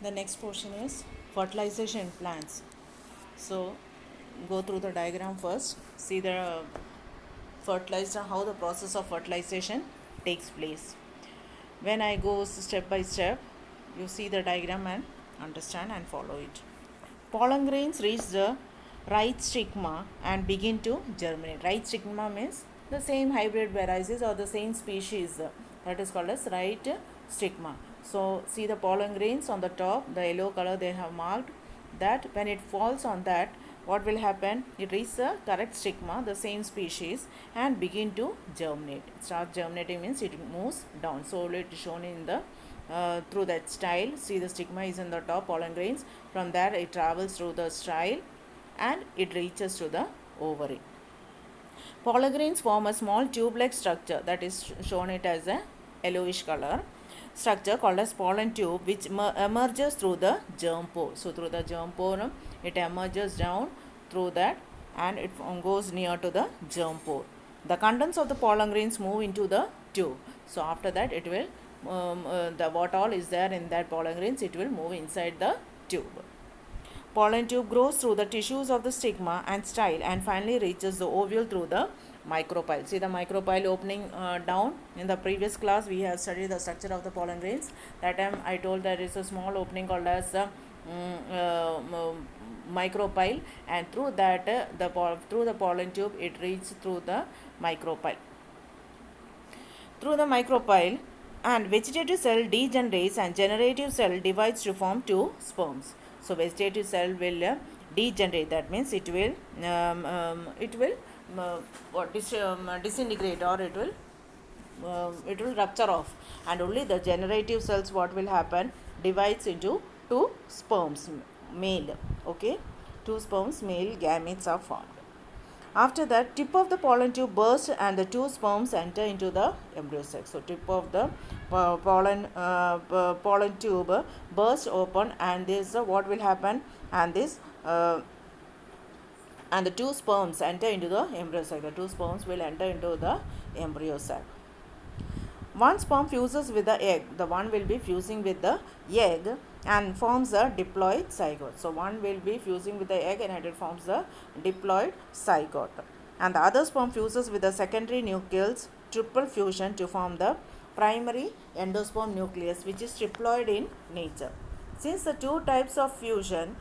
The next portion is fertilization in plants. So go through the diagram first. See the fertilizer, how the process of fertilization takes place. When I go step by step, you see the diagram and understand and follow it. Pollen grains reach the right stigma and begin to germinate. Right stigma means the same hybrid varieties or the same species, that is called as right stigma. So see the pollen grains on the top, the yellow color they have marked, that when it falls on that, what will happen? It reaches the correct stigma, the same species, and begin to germinate. Start germinating means it moves down. So it is shown in the through that style. See the stigma is in the top, pollen grains. From there it travels through the style and it reaches to the ovary. Pollen grains form a small tube-like structure, that is shown it as a yellowish color structure called as pollen tube, which emerges through the germ pore. So through the germ pore it emerges down through that and it goes near to the germ pore. The contents of the pollen grains move into the tube. So after that it will the what all is there in that pollen grains, it will move inside the tube. Pollen tube grows through the tissues of the stigma and style and finally reaches the ovule through the micropyle. See the micropyle opening down. In the previous class we have studied the structure of the pollen grains. That time I told there is a small opening called as micropyle, and through that through the pollen tube it reaches through the micropyle. Through the micropyle, and vegetative cell degenerates and generative cell divides to form two sperms. So vegetative cell will degenerate, that means it will disintegrate, or it will rupture off, and only the generative cells, what will happen, divides into two sperms, male. Okay, two sperms, male gametes are formed. After that, tip of the pollen tube bursts and the two sperms enter into the embryo sac. So tip of the pollen tube bursts open, and this what will happen, and this and the two sperms enter into the embryo sac. The two sperms will enter into the embryo sac. One sperm fuses with the egg. The one will be fusing with the egg and forms a diploid zygote. So one will be fusing with the egg and it forms a diploid zygote. And the other sperm fuses with the secondary nucleus, triple fusion, to form the primary endosperm nucleus, which is triploid in nature. Since the two types of fusion,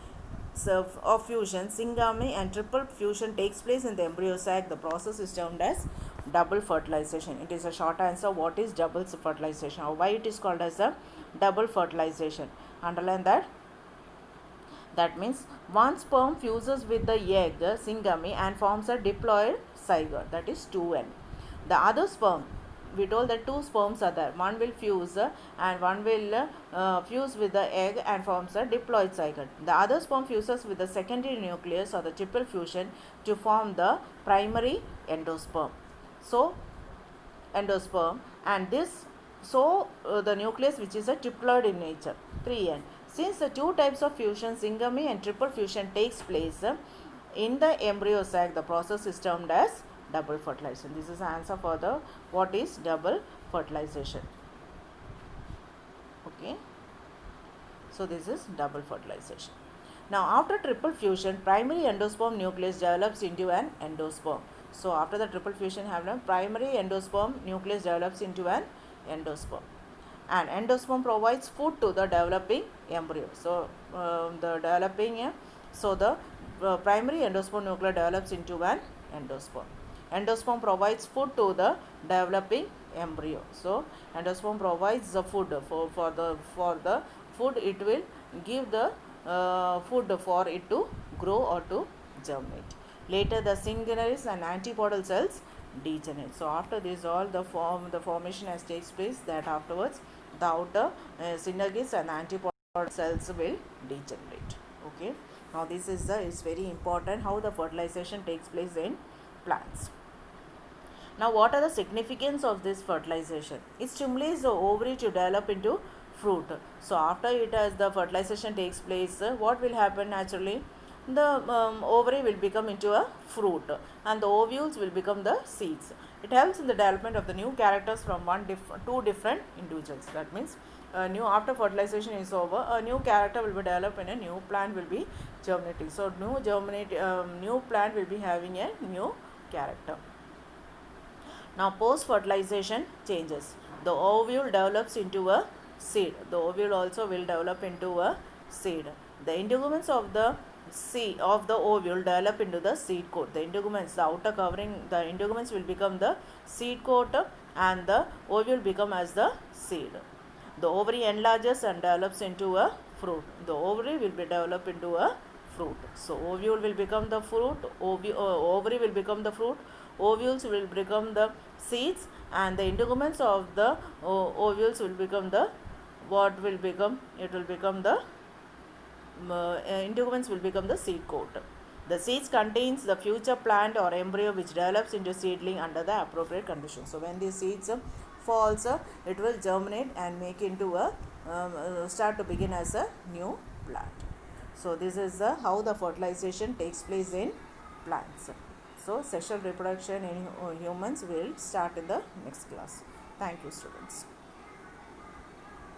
syngamy and triple fusion, takes place in the embryo sac, the process is termed as double fertilization. It is a short answer. What is double fertilization, or why it is called as a double fertilization? Underline that. That means one sperm fuses with the egg, syngamy, and forms a diploid zygote, that is 2N. The other sperm, we told that two sperms are there. One will fuse and one will fuse with the egg and forms a diploid zygote. The other sperm fuses with the secondary nucleus or the triple fusion to form the primary endosperm. So endosperm, and this the nucleus, which is a triploid in nature, 3N. Since the two types of fusion, syngamy and triple fusion, takes place in the embryo sac, the process is termed as double fertilization. This is the answer for the what is double fertilization. Okay, so this is double fertilization. Now after triple fusion, primary endosperm nucleus develops into an endosperm. So after the triple fusion happens, primary endosperm nucleus develops into an endosperm, and endosperm provides food to the developing embryo. So the developing so the primary endosperm nucleus develops into an endosperm. Endosperm provides food to the developing embryo. So endosperm provides the food for the food, it will give the food for it to grow or to germinate. Later the syngenous and antipodal cells degenerate. So after this all the formation has takes place, that afterwards the outer syngenous and antipodal cells will degenerate. Okay, now this is very important, how the fertilization takes place in plants. Now what are the significance of this fertilization? It stimulates the ovary to develop into fruit. So after it has the fertilization takes place, what will happen naturally? The ovary will become into a fruit and the ovules will become the seeds. It helps in the development of the new characters from two different individuals. That means after fertilization is over, a new character will be developed and a new plant will be germinating. So new plant will be having a new character. Now post fertilization changes. The ovule develops into a seed. The ovule also will develop into a seed. The integuments of the seed of the ovule develop into the seed coat. The integuments, the outer covering, the integuments will become the seed coat and the ovule become as the seed. The ovary enlarges and develops into a fruit. The ovary will be developed into a fruit. So ovule will become the fruit, ovary will become the fruit, ovules will become the seeds, and the integuments of the ovules will become the what will become, it will become the integuments will become the seed coat. The seeds contains the future plant or embryo which develops into seedling under the appropriate conditions. So when these seeds falls, it will germinate and make into a start to begin as a new plant. So this is how the fertilization takes place in plants. So sexual reproduction in humans will start in the next class. Thank you, students.